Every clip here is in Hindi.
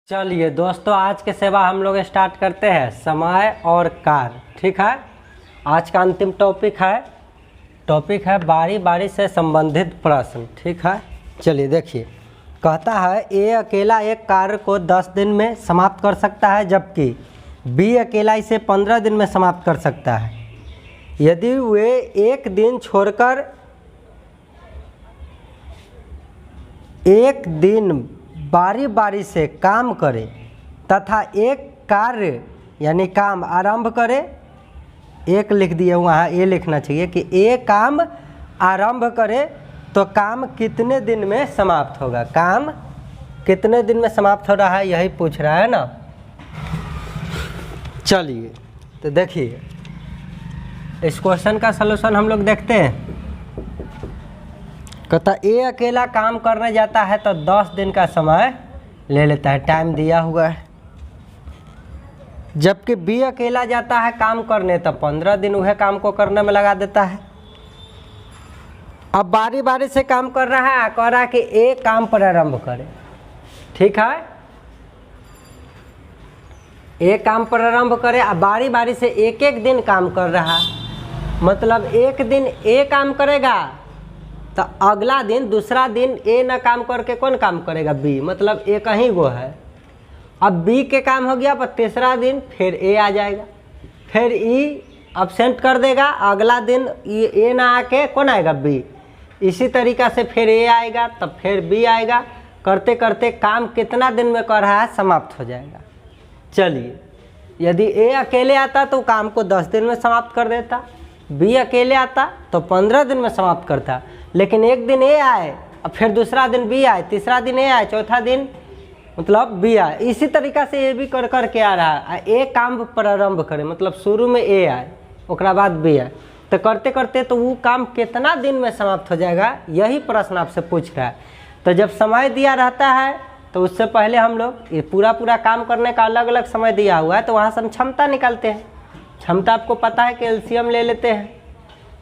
चलिए दोस्तों, आज के सेवा हम लोग स्टार्ट करते हैं समय और कार्य। ठीक है, आज का अंतिम टॉपिक है बारी बारी से संबंधित प्रश्न। ठीक है, चलिए देखिए, कहता है ए अकेला एक कार्य को 10 दिन में समाप्त कर सकता है, जबकि बी अकेला इसे 15 दिन में समाप्त कर सकता है। यदि वे एक दिन छोड़कर एक दिन बारी बारी से काम करे तथा एक कार्य यानी काम आरंभ करे, एक लिख दिए, वहाँ ये लिखना चाहिए कि एक काम आरंभ करे तो काम कितने दिन में समाप्त होगा। काम कितने दिन में समाप्त हो रहा है, यही पूछ रहा है ना। चलिए तो देखिए, इस क्वेश्चन का सलूशन हम लोग देखते हैं। कहता ए अकेला काम करने जाता है तो 10 दिन का समय ले लेता है, टाइम दिया हुआ है। जबकि बी अकेला जाता है काम करने तो 15 दिन वह काम को करने में लगा देता है। अब बारी बारी से काम कर रहा है, कह रहा है कि ए काम प्रारंभ करे। ठीक है, ए काम प्रारंभ करे, अब बारी बारी से एक एक दिन काम कर रहा है। मतलब एक दिन ए काम करेगा तो अगला दिन दूसरा दिन ए ना काम करके कौन काम करेगा, बी। मतलब ए कहीं गो है, अब बी के काम हो गया, पर तीसरा दिन फिर ए आ जाएगा, फिर ई अब्सेंट कर देगा, अगला दिन ए ना आके कौन आएगा, बी। इसी तरीक़ा से फिर ए आएगा तब फिर बी आएगा, करते करते काम कितना दिन में कर रहा है, समाप्त हो जाएगा। चलिए, यदि ए अकेले आता तो काम को 10 दिन में समाप्त कर देता, बी अकेले आता तो 15 दिन में समाप्त करता। लेकिन एक दिन ए आए, अब फिर दूसरा दिन बी आए, तीसरा दिन ए आए, चौथा दिन मतलब बी आए, इसी तरीक़ा से ये भी कर कर के आ रहा है। ए काम प्रारंभ करे, मतलब शुरू में ए आए, उसके बाद बी आए, तो करते करते तो वो काम कितना दिन में समाप्त हो जाएगा, यही प्रश्न आपसे पूछ रहा है। तो जब समय दिया रहता है तो उससे पहले हम लोग ये पूरा काम करने का अलग अलग समय दिया हुआ है, तो वहाँ से हम क्षमता निकालते हैं। क्षमता आपको पता है कि एलसीएम ले लेते हैं,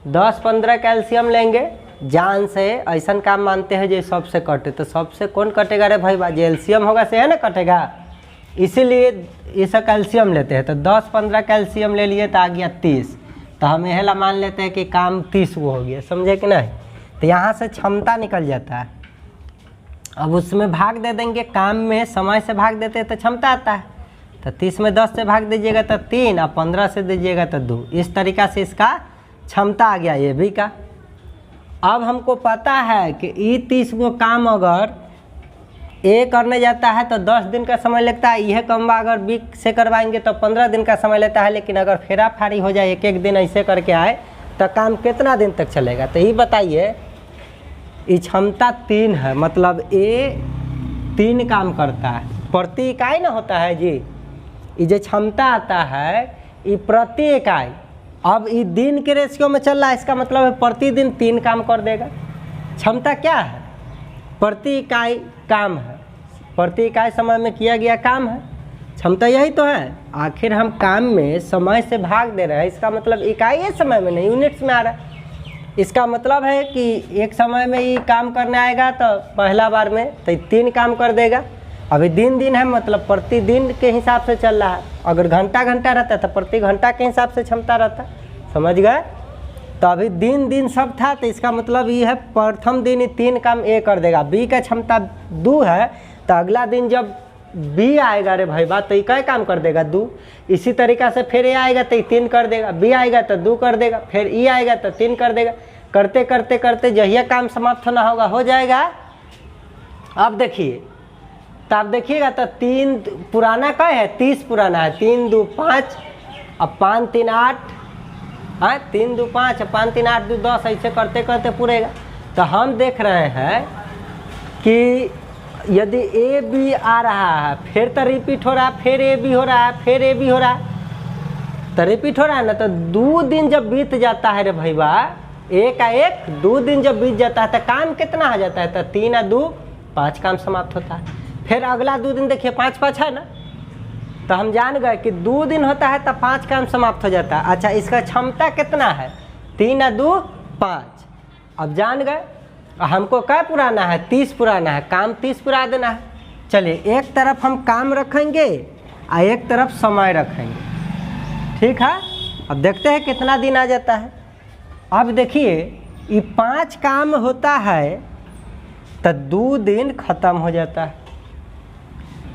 10-15 का एलसीएम लेंगे, जान से ऐसा काम मानते हैं जो सबसे कटे, तो सबसे कौन कटेगा रे भाई, जो एलसीएम होगा से है ना कटेगा, इसीलिए इसका कैल्शियम लेते हैं। तो 10-15 कैल्शियम ले लिए तो आ गया 30, तो हम यह ला मान लेते हैं कि काम 30 वो हो गया, समझे कि नहीं। तो यहाँ से क्षमता निकल जाता है। अब उसमें भाग दे देंगे, काम में समय से भाग देते हैं तो क्षमता आता है, तो 30 में 10 से भाग दीजिएगा तो 3, और 15 से दीजिएगा तो 2। इस तरीक़ा से इसका क्षमता आ गया ये भी का। अब हमको पता है कि ई 30 को काम अगर ए करने जाता है तो 10 दिन का समय लगता है, यह काम अगर बी से करवाएंगे तो 15 दिन का समय लेता है। लेकिन अगर फेरा फारी हो जाए, एक एक दिन ऐसे करके आए, तो काम कितना दिन तक चलेगा, तो ये बताइए। ये क्षमता 3 है, मतलब ए 3 काम करता है, प्रति इकाई ना होता है जी। ये जो क्षमता आता है ये प्रति इकाई, अब ये दिन के रेशियो में चल रहा है, इसका मतलब है प्रतिदिन 3 काम कर देगा। क्षमता क्या है, प्रति इकाई काम है, प्रति इकाई समय में किया गया काम है, क्षमता यही तो है। आखिर हम काम में समय से भाग दे रहे हैं, इसका मतलब इकाई है, समय में नहीं, यूनिट्स में आ रहा है। इसका मतलब है कि एक समय में ये काम करने आएगा तो पहला बार में तो 3 काम कर देगा। अभी दिन है, मतलब प्रतिदिन के हिसाब से चल रहा है। अगर घंटा रहता तो प्रति घंटा के हिसाब से क्षमता रहता, समझ गए। तो अभी दिन सब था, तो इसका मतलब ये है प्रथम दिन ही 3 काम ए कर देगा। बी का क्षमता 2 है, तो अगला दिन जब बी आएगा रे भाई बात, तो ये क्या काम कर देगा, 2। इसी तरीक़ा से फिर ए आएगा तो 3 कर देगा, बी आएगा तो 2 कर देगा, फिर ई आएगा तो 3 कर देगा। करते करते करते जहिया काम समाप्त होना होगा हो जाएगा। अब देखिए, तो आप देखिएगा तो 3 पुराना क्या है, 30 पुराना है, 3 2 5 अब 5 3 8, हाँ 3 2 5 5 3 8 2 10, ऐसे करते करते पूरेगा। तो हम देख रहे हैं कि यदि ए बी आ रहा है, फिर तो रिपीट हो रहा है, फिर ए बी हो रहा है, फिर ए बी हो रहा है, तो रिपीट हो रहा है ना। तो 2 दिन जब बीत जाता है रे भैया, एक 2 दिन जब बीत जाता है तो काम कितना हो जाता है, तो 3 और 2 5 काम समाप्त होता है। फिर अगला 2 दिन देखिए 5 है ना, तो हम जान गए कि 2 दिन होता है तो 5 काम समाप्त हो जाता है। अच्छा, इसका क्षमता कितना है, 3 और 2 5। अब जान गए हमको क्या पुराना है, 30 पुराना है, काम 30 पुरा देना है। चलिए एक तरफ हम काम रखेंगे और एक तरफ समय रखेंगे, ठीक है। अब देखते हैं कितना दिन आ जाता है। अब देखिए ये 5 काम होता है तो 2 दिन खत्म हो जाता है।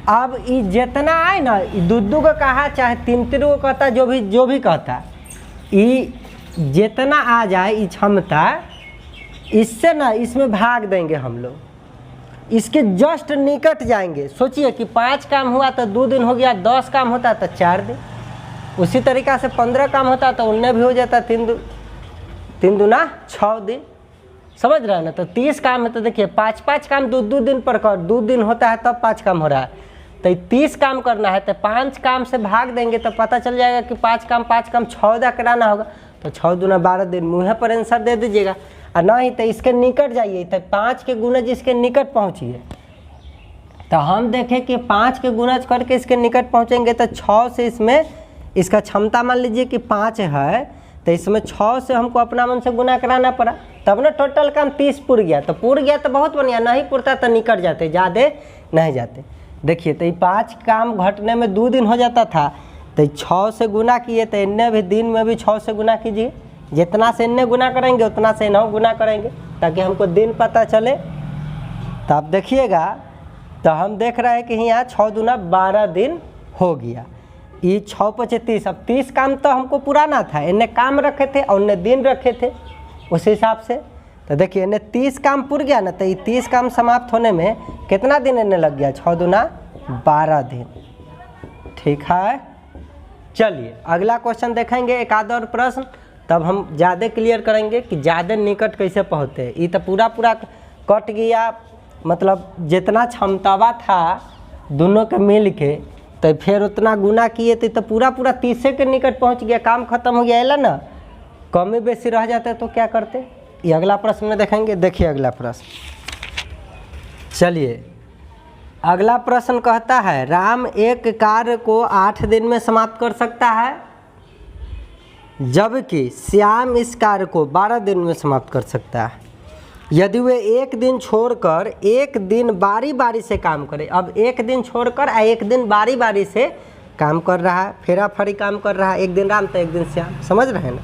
अब ये जितना आए ना, दू को कहा चाहे 3 को कहता, जो भी कहता, ये जितना आ जाए ये क्षमता, इससे ना इसमें भाग देंगे हम लोग, इसके जस्ट निकट जाएंगे। सोचिए कि 5 काम हुआ तो 2 दिन हो गया, 10 काम होता तो 4 दिन, उसी तरीक़ा से 15 काम होता तो उनने भी हो जाता 3 दूना 6 दिन, समझ रहे हैं ना। तो 30 काम है तो देखिए 5 काम 2 दिन पर कर, 2 दिन होता है तब 5 काम हो रहा है। तो 30 काम करना है तो 5 काम से भाग देंगे तो पता चल जाएगा कि 5 काम 14 कराना होगा, तो 6 दूना 12 दिन, मुँह पर आंसर दे दीजिएगा। और नहीं तो इसके निकट जाइए, तो 5 के गुणज इसके निकट पहुँचिए। तो हम देखें कि 5 के गुणज करके इसके निकट पहुँचेंगे तो 6 से इसमें इसका क्षमता मान लीजिए कि 5 है, तो इसमें 6 से हमको अपना मन से गुना कराना पड़ा, तब ना टोटल काम 30 पुर गया। तो पुर गया तो बहुत बढ़िया, नहीं पुरता तो निकट जाते, ज़्यादा नहीं जाते। देखिए तो ये 5 काम घटने में 2 दिन हो जाता था, तो 6 से गुना किए तो इन्हें भी दिन में भी 6 से गुना कीजिए, जितना से इन्हें गुना करेंगे उतना से इन्हें गुना करेंगे, ताकि हमको दिन पता चले। तो आप देखिएगा तो हम देख रहे हैं कि यहाँ 6 दूना 12 दिन हो गया। ये 6 × 5 = 30। अब 30 काम तो हमको पुराना था, इन्हें काम रखे थे और इन्हें दिन रखे थे उस हिसाब से। तो देखिए इन्हें 30 काम पुर गया ना, तो ये 30 काम समाप्त होने में कितना दिन इन्हें लग गया, 6 दूना 12 दिन, ठीक है। चलिए अगला क्वेश्चन देखेंगे, एक आध और प्रश्न, तब हम ज़्यादा क्लियर करेंगे कि ज़्यादा निकट कैसे पहुँचते हैं। ये तो पूरा कट गया, मतलब जितना क्षमतावा था दोनों के मिल के, तो फिर उतना गुना किए तो पूरा 30 के निकट पहुंच गया, काम खत्म हो गया। ना कमी बेसी रह जाते तो क्या करते, ये अगला प्रश्न में देखेंगे। देखिए अगला प्रश्न, चलिए अगला प्रश्न कहता है, राम एक कार्य को 8 दिन में समाप्त कर सकता है, जबकि श्याम इस कार्य को 12 दिन में समाप्त कर सकता है। यदि वे एक दिन छोड़कर एक दिन बारी बारी से काम करे। अब एक दिन छोड़कर एक दिन बारी बारी से काम कर रहा है, फेरा फरी काम कर रहा है, एक दिन राम तो एक दिन श्याम, समझ रहे हैं ना।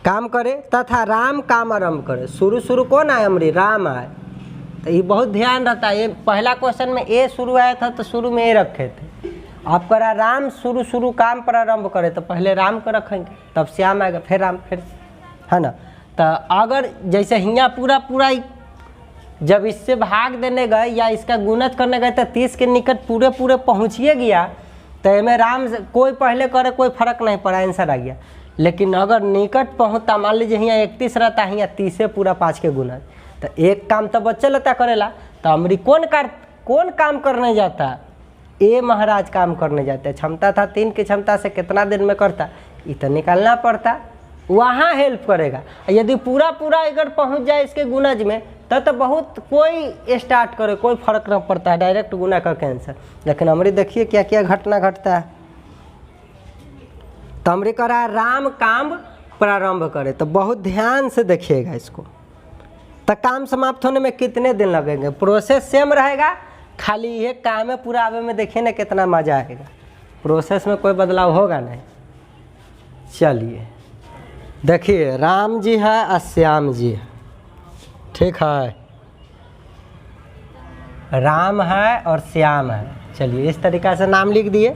काम करे तथा राम काम आरंभ करे, शुरू कौन आए, अमरी राम आए। तो ये बहुत ध्यान रहता है, ये पहला क्वेश्चन में ए शुरू आया था तो शुरू में ए रखे थे। आप करा राम शुरू काम प्रारंभ करे तो पहले राम को रखेंगे, तब श्याम आएगा, फिर राम, फिर, है ना। तो अगर जैसे हियाँ पूरा जब इससे भाग देने गए या इसका गुणज करने गए तो 30 के निकट पूरे पहुँचिए गया, तो इसमें राम कोई पहले करे कोई फर्क नहीं पड़ा, आंसर आ गया। लेकिन अगर निकट पहुँचता, मान लीजिए यहाँ 31 रहता है, यहाँ 30 से पूरा 5 के गुणज, तो एक काम तो बच्चे लेता करेला, तो अमरी कौन काम करने जाता, ए महाराज काम करने जाते। क्षमता था 3 की क्षमता से कितना दिन में करता, ये तो निकालना पड़ता, वहाँ हेल्प करेगा। यदि पूरा अगर पहुँच जाए इसके गुणज में तो बहुत कोई स्टार्ट करे कोई फर्क नहीं पड़ता है, डायरेक्ट गुना करके आंसर। लेकिन हमारी देखिए क्या क्या घटना घटता है। तो हमारे कह रहा है राम काम प्रारंभ करे, तो बहुत ध्यान से देखिएगा इसको। तो काम समाप्त होने में कितने दिन लगेंगे, प्रोसेस सेम रहेगा, खाली ये काम है पूरा आवे में देखिए ना कितना मजा आएगा, प्रोसेस में कोई बदलाव होगा नहीं। चलिए देखिए राम जी है और श्याम जी है, ठीक है, राम है और श्याम है। चलिए इस तरीक़ा से नाम लिख दिए।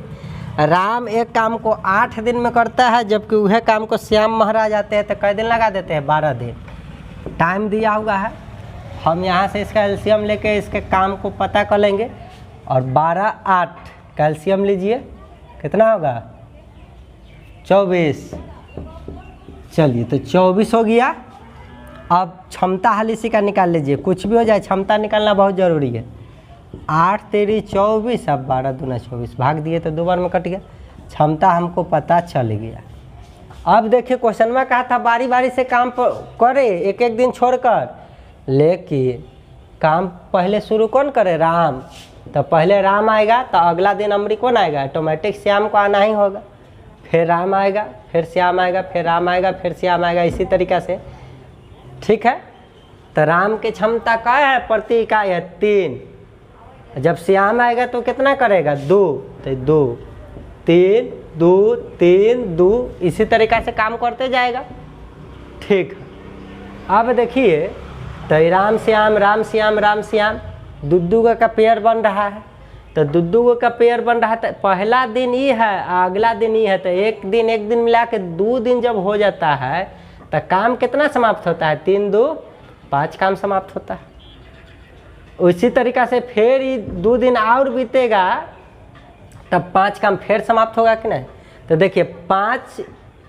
राम एक काम को 8 दिन में करता है, जबकि वह काम को श्याम महाराज आते हैं तो कै दिन लगा देते हैं, 12 दिन टाइम दिया हुआ है। हम यहाँ से इसका एलसीएम लेके इसके काम को पता कर लेंगे, और 12 8 कैल्शियम लीजिए, कितना होगा 24। चलिए तो 24 हो गया। अब क्षमता हाल इसी का निकाल लीजिए, कुछ भी हो जाए क्षमता निकालना बहुत ज़रूरी है। 8 तेरी 24, अब 12 दूना 24, भाग दिए तो 2 बार में कट गया, क्षमता हमको पता चल गया। अब देखिए क्वेश्चन में कहा था बारी बारी से काम करे एक एक दिन छोड़कर, लेकिन काम पहले शुरू कौन करे, राम। तो पहले राम आएगा तो अगला दिन अमरी कौन आएगा, ऑटोमेटिक श्याम को आना ही होगा, फिर राम आएगा, फिर श्याम आएगा, फिर राम आएगा, फिर श्याम आएगा, इसी तरीक़ा से, ठीक है। तो राम की क्षमता क्या है, प्रति इकाई है 3, जब श्याम आएगा तो कितना करेगा 2, तो 2 3 2 3 2 इसी तरीक़ा से काम करते जाएगा। ठीक है, अब देखिए तो राम श्याम राम श्याम राम श्याम दुद्दू का पेयर बन रहा है। तो दुद्दू का पेयर बन रहा है तो पहला दिन ये है, अगला दिन ये है, तो एक दिन मिला के 2 दिन जब हो जाता है तो काम कितना समाप्त होता है 3 2 5 काम समाप्त होता है। उसी तरीक़ा से फिर 2 दिन और बीतेगा तब 5 काम फिर समाप्त होगा कि नहीं। तो देखिए 5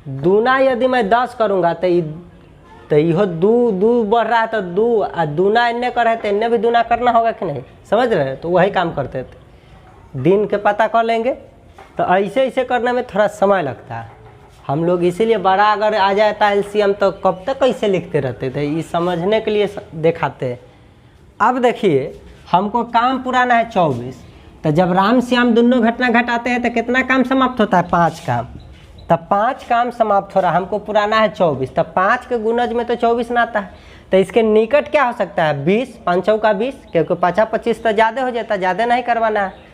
दूना यदि मैं 10 करूँगा तो इहो 2 बढ़ रहा है तो 2 और दूना इन्ने कर रहे तो इन्ने भी दूना करना होगा कि नहीं, समझ रहे हैं। तो वही काम करते थे, दिन के पता कर लेंगे। तो ऐसे करने में थोड़ा समय लगता है। हम लोग इसीलिए बड़ा अगर आ जाता है एलसीएम तो कब तक कैसे लिखते रहते थे, ये समझने के लिए दिखाते हैं। अब देखिए हमको काम पुराना है 24, तो जब राम श्याम दोनों घटना घटाते हैं तो कितना काम समाप्त होता है 5 काम। तब 5 काम समाप्त हो रहा, हमको पुराना है 24, तब 5 के गुणज में तो 24 ना आता है। तो इसके निकट क्या हो सकता है 20, 5 चौका 20, क्योंकि 5 25 तो ज़्यादा हो जाता है, ज़्यादा नहीं करवाना है।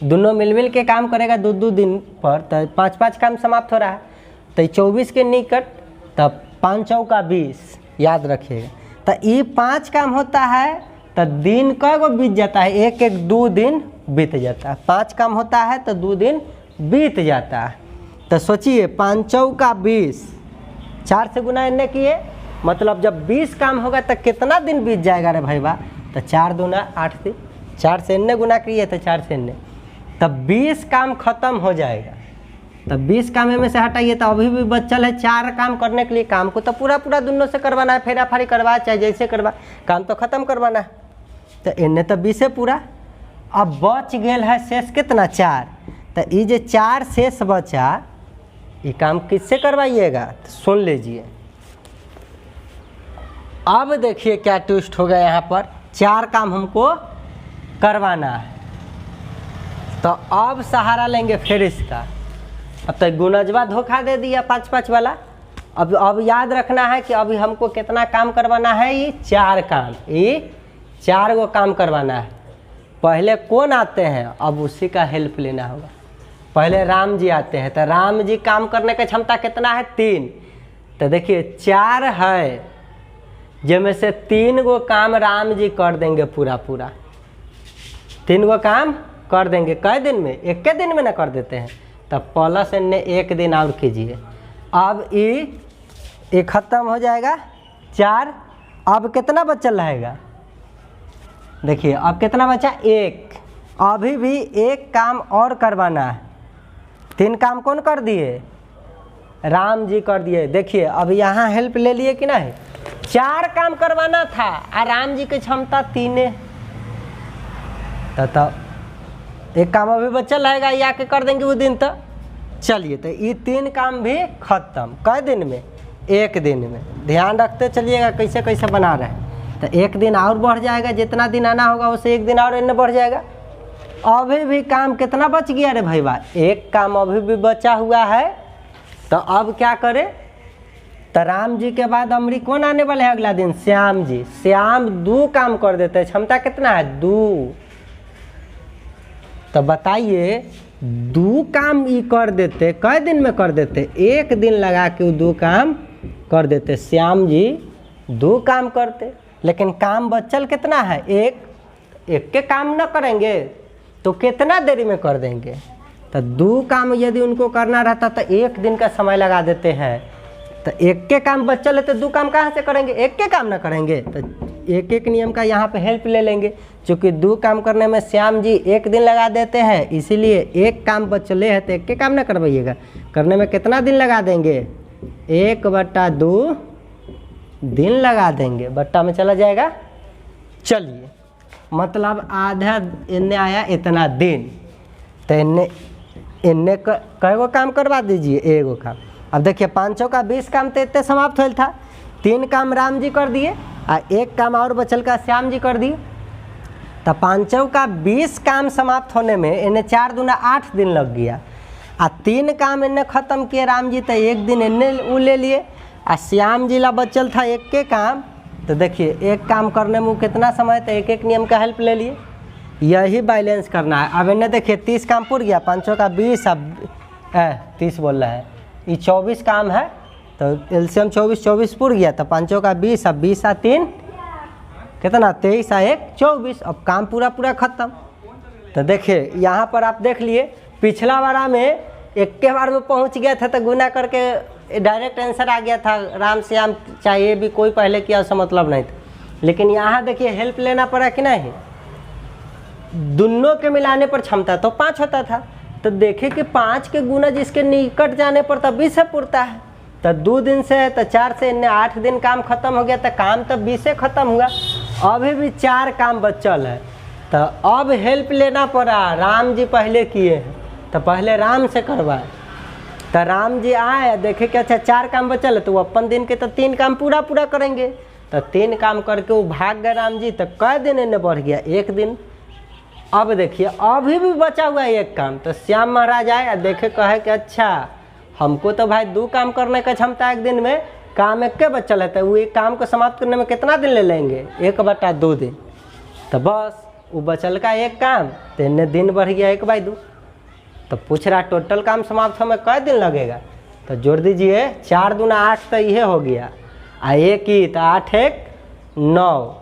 दोनों मिल के काम करेगा 2 दिन पर, तो 5 काम समाप्त हो रहा है। तो 24 के निकट तब 5 चौका 20 याद रखिएगा। तो ये 5 काम होता है तो दिन कब बीत जाता है, 1-2 दिन बीत जाता है। 5 काम होता है तो 2 दिन बीत जाता है। तो सोचिए 5 चौका 20, 4 से गुना इन्ने किए, मतलब जब 20 काम होगा तो कितना दिन बीत जाएगा रे भाई बा। तो 4 दूना 8 दिन, 4 से इन्ने गुना किए तो 4 से इन्ने, तब 20 काम खत्म हो जाएगा। तब 20 काम में से हटाइए तो अभी भी बचल है 4 काम करने के लिए। काम को तो पूरा दोनों से करवाना है, फेरा फारी करवा चाहे जैसे करवा, काम तो खत्म करवाना है। तो इन्ने तो 20 है पूरा। अब बच गेल है शेष कितना 4। तो ये जो 4 शेष बचा ये काम किससे करवाइएगा, तो सुन लीजिए। अब देखिए क्या ट्विस्ट हो गया यहाँ पर, 4 काम हमको करवाना है। तो अब सहारा लेंगे फिर इसका। अब तक गुणजवा धोखा दे दिया 5 वाला। अब याद रखना है कि अभी हमको कितना काम करवाना है, ये 4 काम, ये 4 गो काम करवाना है। पहले कौन आते हैं, अब उसी का हेल्प लेना होगा। पहले राम जी आते हैं, तो राम जी काम करने का क्षमता कितना है 3। तो देखिए 4 है, जिनमें से 3 गो काम राम जी कर देंगे पूरा। 3 गो काम कर देंगे कई दिन में, 1 दिन में ना कर देते हैं। तब प्लस इन्हें 1 दिन और कीजिए। अब ये खत्म हो जाएगा 4। अब कितना बचल रहेगा, देखिए अब कितना बचा 1। अभी भी 1 काम और करवाना है। 3 काम कौन कर दिए, राम जी कर दिए। देखिए अब यहाँ हेल्प ले लिए कि नहीं, 4 काम करवाना था और राम जी की क्षमता 3 है। तब 1 काम अभी बचल रहेगा, या के कर देंगे वो दिन। तो चलिए तो ये 3 काम भी खत्म कै दिन में, 1 दिन में। ध्यान रखते चलिएगा कैसे कैसे बना रहे हैं। तो 1 दिन और बढ़ जाएगा, जितना दिन आना होगा उससे 1 दिन और इन्हें बढ़ जाएगा। अभी भी काम कितना बच गया रे भाई बा, 1 काम अभी भी बचा हुआ है। तो अब क्या करें, तो राम जी के बाद अमरी कौन आने वाले हैं अगला दिन, श्याम जी। श्याम 2 काम कर देते हैं, क्षमता कितना है 2। तो बताइए 2 काम ये कर देते, कै दिन में कर देते, 1 दिन लगा के वो 2 काम कर देते। श्याम जी 2 काम करते, लेकिन काम बचल कितना है 1 के काम न करेंगे तो कितना देरी में कर देंगे। तो 2 काम यदि उनको करना रहता तो 1 दिन का समय लगा देते हैं। तो 1 के काम बचल है तो 2 काम कहाँ से करेंगे, 1 के काम ना करेंगे। तो 1 नियम का यहाँ पे हेल्प ले लेंगे। चूँकि 2 काम करने में श्याम जी 1 दिन लगा देते हैं, इसीलिए 1 काम बचले है तो 1 के काम ना करवाइएगा। करने में कितना दिन लगा देंगे, 1/2 दिन लगा देंगे, बट्टा में चला जाएगा। चलिए मतलब आधा इन्ने आया इतना दिन, तो इन्ने कई गो काम करवा दीजिए, 1 गो काम। अब देखिए 5 चौका 20 काम तो इतने समाप्त होल था। 3 काम राम जी कर दिए और 1 काम और बचल का श्याम जी कर दिए। तो 5 चौका 20 काम समाप्त होने में इन्हें 4 दूना 8 दिन लग गया। और 3 काम इन्हें ख़त्म किए राम जी, तो 1 दिन इन्हें वो ले लिए। और श्याम जी ला बचल था 1 के काम। तो देखिए 1 काम करने में कितना समय, तो 1 नियम का हेल्प ले लिए। यही बैलेंस करना है। अब इन्हें देखिए 30 काम पूर गया, 5 का 20, अब 30 बोल रहा है, ये 24 काम है तो एलसीएम 24 पूर गया तो 5 का 20, अब 20 3 कितना 23 1 24, अब काम पूरा खत्म। तो देखिए यहाँ पर आप देख लिए पिछला वाला में एक के बार में पहुँच गया था तो गुना करके डायरेक्ट आंसर आ गया था, राम श्याम चाहिए भी कोई पहले किया उसका मतलब नहीं था। लेकिन यहाँ देखिए हेल्प लेना पड़ा कि नहीं, दोनों के मिलाने पर क्षमता तो 5 होता था, तो देखे कि 5 के गुना जिसके निकट जाने पर तब 20 से पुरता है, तो 2 दिन से तो 4 से इन्हें 8 दिन काम खत्म हो गया, तो काम तो 20 से खत्म हुआ। अभी भी 4 काम बचल है, तो अब हेल्प लेना पड़ा। राम जी पहले किए हैं तो पहले राम से करवाए, तो राम जी आए देखे कि अच्छा 4 काम बचल है, तो वो अपन दिन के तो 3 काम पूरा करेंगे, तो 3 काम करके वो भाग गए राम जी। तो कै दिन इन्हें बढ़ गया, 1 दिन। अब देखिए अभी भी बचा हुआ है 1 काम, तो श्याम महाराज आए देखे कहे कि अच्छा हमको तो भाई 2 काम करने का क्षमता 1 दिन में, काम 1 के बचल है, तो वो एक काम को समाप्त करने में कितना दिन ले लेंगे, 1/2 दिन। तो बस वो बचल का 1 काम, तो इन्हें दिन बढ़ गया 1/2। तो पूछ रहा टोटल काम समाप्त होने में कै दिन लगेगा, तो जोड़ दीजिए 4 दूना 8 तो ये हो गया, आ 1 ही तो 8 1 9,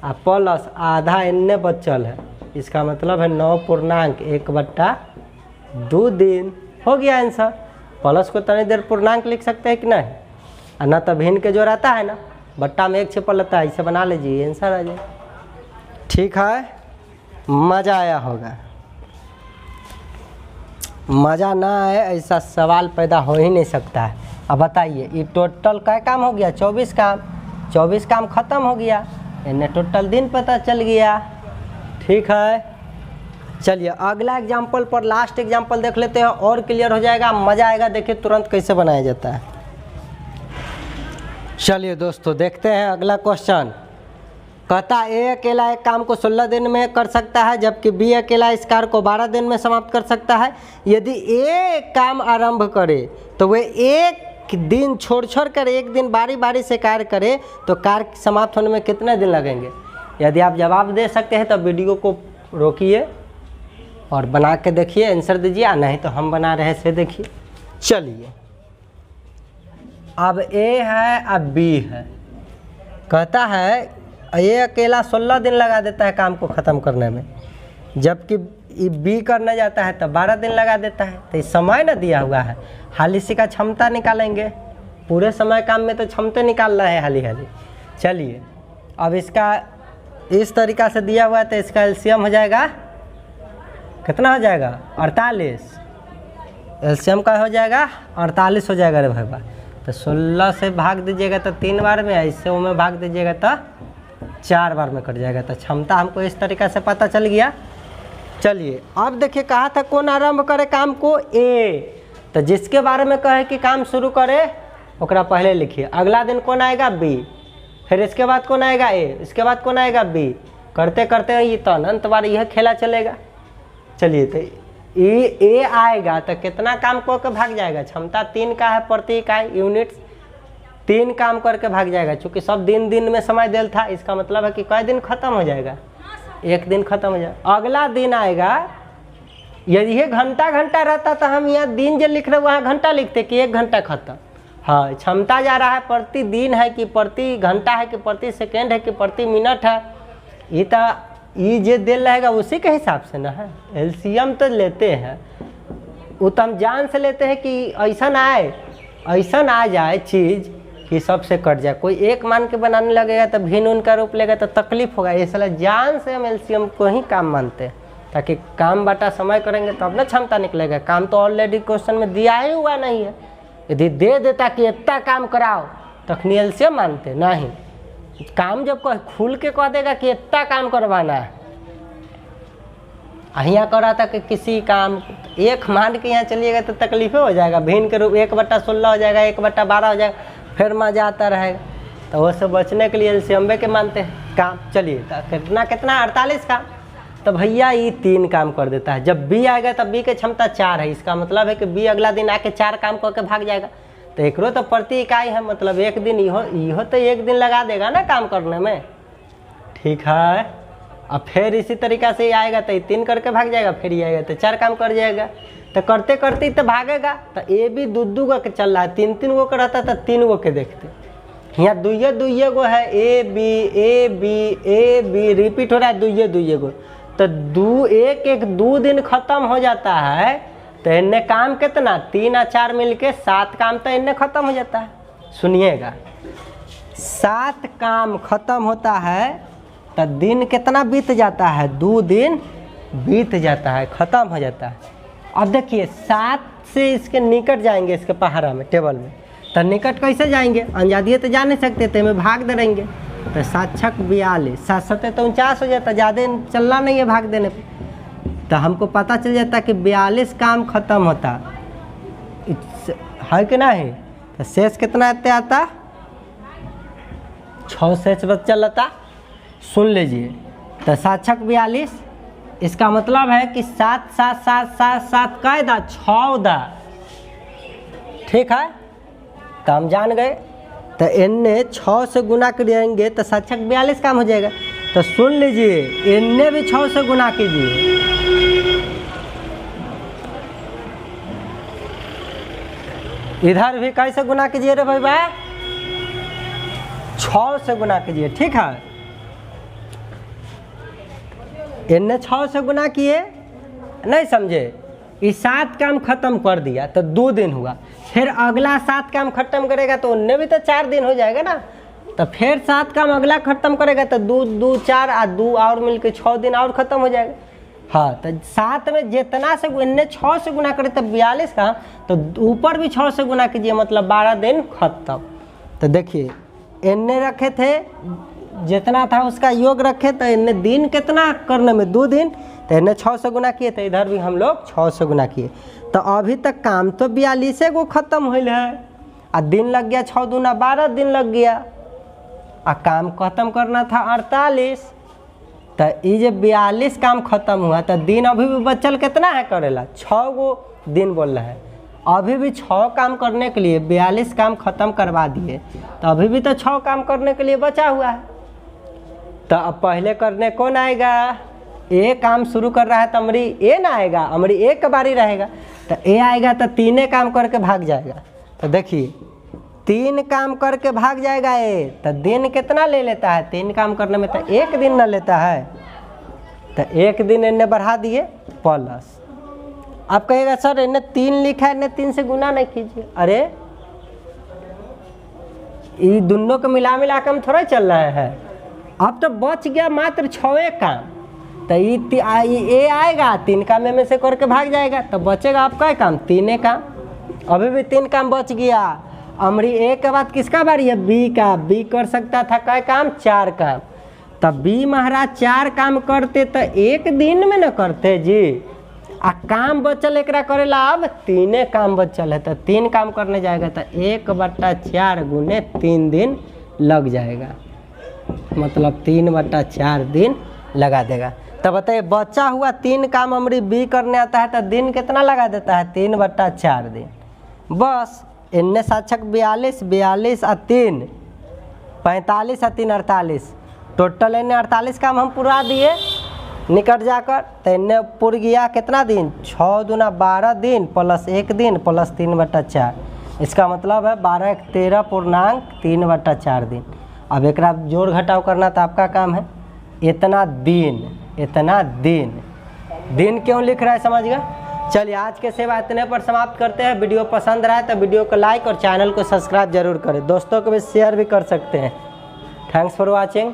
आ प्लस आधा इन्हें बचल है, इसका मतलब है 9.1/2 दिन हो गया आंसर। प्लस को तनी देर पूर्णांक लिख सकते हैं कि नहीं, और ना तो भिन्न के जोड़ आता है ना, बट्टा में 1 छिपल रहता है, इसे बना लीजिए आंसर आ जाए। ठीक है, मज़ा आया होगा। मज़ा ना आए ऐसा सवाल पैदा हो ही नहीं सकता है। अब बताइए ये टोटल क्या काम हो गया, 24 काम, 24 काम ख़त्म हो गया, इन्हें टोटल दिन पता चल गया। ठीक है, चलिए अगला एग्जाम्पल पर लास्ट एग्जाम्पल देख लेते हैं और क्लियर हो जाएगा, मज़ा आएगा। देखिए तुरंत कैसे बनाया जाता है। चलिए दोस्तों देखते हैं अगला क्वेश्चन। कहता ए अकेला एक काम को 16 दिन में कर सकता है, जबकि बी अकेला इस कार्य को 12 दिन में समाप्त कर सकता है। यदि ए काम आरंभ करे तो वे 1 दिन छोड़ कर 1 दिन बारी बारी से कार्य करे तो कार्य समाप्त होने में कितने दिन लगेंगे। यदि आप जवाब दे सकते हैं तो वीडियो को रोकिए और बना के देखिए, आंसर दीजिए, नहीं तो हम बना रहे से देखिए। चलिए अब ए है अब बी है। कहता है ये अकेला 16 दिन लगा देता है काम को ख़त्म करने में, जबकि बी करने जाता है तो 12 दिन लगा देता है। तो इस समय ना दिया हुआ है, हाल इसी का क्षमता निकालेंगे, पूरे समय काम में तो क्षमता निकालना है हाली। चलिए अब इसका इस तरीक़ा से दिया हुआ है, तो इसका एलसीएम हो जाएगा कितना हो जाएगा 48। एलसीएम का हो जाएगा 48 हो जाएगा रे भाई। तो 16 से भाग दीजिएगा तो 3 बार में, इससे में भाग दीजिएगा तो 4 बार में कट जाएगा। तो क्षमता हमको इस तरीक़ा से पता चल गया। चलिए अब देखिए कहा था कौन आरंभ करे काम को, ए। तो जिसके बारे में कहे कि काम शुरू करे ओकरा पहले लिखिए। अगला दिन कौन आएगा, बी। फिर इसके बाद कौन आएगा, ए। इसके बाद कौन आएगा, बी। करते करते ये तो अनंत बार यह खेला चलेगा। चलिए तो ए आएगा तो कितना काम करके भाग जाएगा, क्षमता 3 का है, प्रति इकाई यूनिट्स 3 काम करके भाग जाएगा। चूँकि सब दिन में समय देल था, इसका मतलब है कि कई दिन खत्म हो जाएगा, 1 दिन खत्म हो जाएगा। अगला दिन आएगा, यदि ये घंटा रहता तो हम यहाँ दिन जो लिख रहे वहाँ घंटा लिखते कि 1 घंटा खत्म। हाँ, क्षमता जा रहा है प्रति दिन है कि प्रति घंटा है कि प्रति सेकेंड है कि प्रति मिनट है, ये तो ये जो दिल रहेगा उसी के हिसाब से ना है। एलसीएम तो लेते हैं, वो तो हम जान से लेते हैं कि ऐसा आ जाए चीज़ कि सबसे कट जाए। कोई एक मान के बनाने लगेगा तो भिन्न उनका रूप लेगा तो तकलीफ होगा, इसलिए जान से हम एलसीएम को ही काम मानते हैं, ताकि काम बटा समय करेंगे तब ना क्षमता निकलेगा। काम तो ऑलरेडी क्वेश्चन में दिया ही हुआ नहीं है। यदि दे देता कि इतना काम कराओ तखनी एलसीएम मानते नहीं। काम जब खुल के कह देगा कि इतना काम करवाना है, यहाँ करा था कि किसी काम 1 मान के यहाँ चलिएगा तो तकलीफे हो जाएगा। भिन्न के रूप 1/16 हो जाएगा, 1/12 हो जाएगा, फिर मजा आता रहेगा। तो वो सब बचने के लिए एलसीएम के मानते हैं काम। चलिए तो कितना 48 काम, तो भैया ये 3 काम कर देता है। जब बी आएगा तब बी की क्षमता 4 है, इसका मतलब है कि बी अगला दिन आके 4 काम करके भाग जाएगा। तो एक तो प्रति इकाई है, मतलब 1 दिन इहो तो 1 दिन लगा देगा ना काम करने में। ठीक है, अब फिर इसी तरीक़ा से ये आएगा तो ये 3 करके भाग जाएगा, फिर ये आएगा तो 4 काम कर जाएगा। तो करते करते तो भागेगा। तो ये भी 2 गो के चल रहा है, 3 गो का रहता तो 3 गो के देखते। यहाँ 2 गो है, ए बी रिपीट हो रहा है 2 गो। तो 2 दिन खत्म हो जाता है। तो इनने काम कितना 3 और 4 मिलके 7 काम तो इनने खत्म हो जाता है। सुनिएगा, 7 काम खत्म होता है तो दिन कितना बीत जाता है, 2 दिन बीत जाता है, ख़त्म हो जाता है। अब देखिए 7 से इसके निकट जाएंगे, इसके पहाड़ा में टेबल में। तो निकट कैसे जाएंगे, अंजादिए तो जा नहीं सकते, तो में भाग दे रहेंगे। तो 7 छक 42, 7 सत्ते तो 49 हो जाता, ज़्यादा चलना नहीं है भाग देने पे। तो हमको पता चल जाता कि 42 काम खत्म होता है कि नहीं। तो शेष कितना आता, 6 शेष बच चलता। सुन लीजिए, तो 7 छक 42, इसका मतलब है कि 7 7 7 7 7 कायदा 14। ठीक है, तो हम जान गए। तो इनने 6 से गुना करेंगे तो 7 छक 42 काम हो जाएगा। तो सुन लीजिए, इनने भी 6 से गुना कीजिए। इधर भी कैसे गुना कीजिए रे भाई, 6 से गुना कीजिए। ठीक है, इनने 6 से गुना किए, नहीं समझे, ये 7 काम खत्म कर दिया तो 2 दिन हुआ। फिर अगला 7 काम खत्म करेगा तो उनने भी तो 4 दिन हो जाएगा ना। तो फिर 7 काम अगला खत्म करेगा तो 2 2 4 और 2 और मिलकर 6 दिन और खत्म हो जाएगा। हाँ, तो 7 में जितना से इनने 6 से गुना करे तो 42 का, तो ऊपर भी 6 से गुना कीजिए, मतलब 12 दिन खत्म। तो देखिए, इनने रखे थे जितना था उसका योग रखे, तो इनने दिन कितना करने में 2 दिन, तो इन्हें 6 से गुना किए। तो इधर भी हम लोग 6 से गुना किए। तो अभी तक काम तो 42 गो खत्म हुई है, और दिन लग गया 6 दूना 12 दिन लग गया, और काम खत्म करना था 48। तो ये जो 42 काम खत्म हुआ, तो दिन अभी भी बचल कितना है करेला, 6 गो दिन बोल रहा है। अभी भी 6 काम करने के लिए 42 काम खत्म करवा दिए, तो अभी भी तो 6 काम करने के लिए बचा हुआ है। तो अब पहले करने कौन आएगा, ए काम शुरू कर रहा है तो अमरी ए ना आएगा, अमरी ए का बारी रहेगा। तो ए आएगा तो 3 काम करके भाग जाएगा। तो देखिए 3 काम करके भाग जाएगा ए, तो दिन कितना ले लेता है, 3 काम करने में तो 1 दिन ना लेता है। तो 1 दिन इन्हें बढ़ा दिए प्लस। आप कहेगा सर इन्हें 3 लिखा है, इन्हें 3 से गुना नहीं कीजिए। अरे ये दोनों को मिला के हम थोड़ा चल रहे हैं। अब तो बच गया मात्र 6 काम। तो ये आएगा 3 काम में से करके भाग जाएगा, तो बचेगा आपका काम 3 काम। अभी भी 3 काम बच गया। अमरी ए के बाद किसका बारी है, बी का। बी कर सकता था क्या काम, 4 काम। तब बी महाराज 4 काम करते तो 1 दिन में न करते जी। आ काम बचल एक करेला, अब 3 काम बचल है, तो 3 काम करने जाएगा तो 1/4 गुने 3 दिन लग जाएगा, मतलब 3/4 दिन लगा देगा। तब बताइए बचा हुआ 3 काम अमरी बी करने आता है तो दिन कितना लगा देता है, 3/4 दिन। बस इनने 7 छक 42, 42 और 3 45 और 3 48, टोटल इन्हें 48 काम हम पूरा दिए निकट जाकर। तो इन्हें पूर गया कितना दिन, 6 दूना 12 दिन प्लस 1 दिन प्लस 3/4। इसका मतलब है 12 13 पूर्णांक 3/4 दिन। अब एक जोड़ घटाव करना तो आपका काम है। इतना दिन, इतना दिन, दिन क्यों लिख रहा है समझ गया। चलिए आज के सेवा इतने पर समाप्त करते हैं। वीडियो पसंद रहा है तो वीडियो को लाइक और चैनल को सब्सक्राइब जरूर करें। दोस्तों को भी शेयर भी कर सकते हैं। Thanks for watching.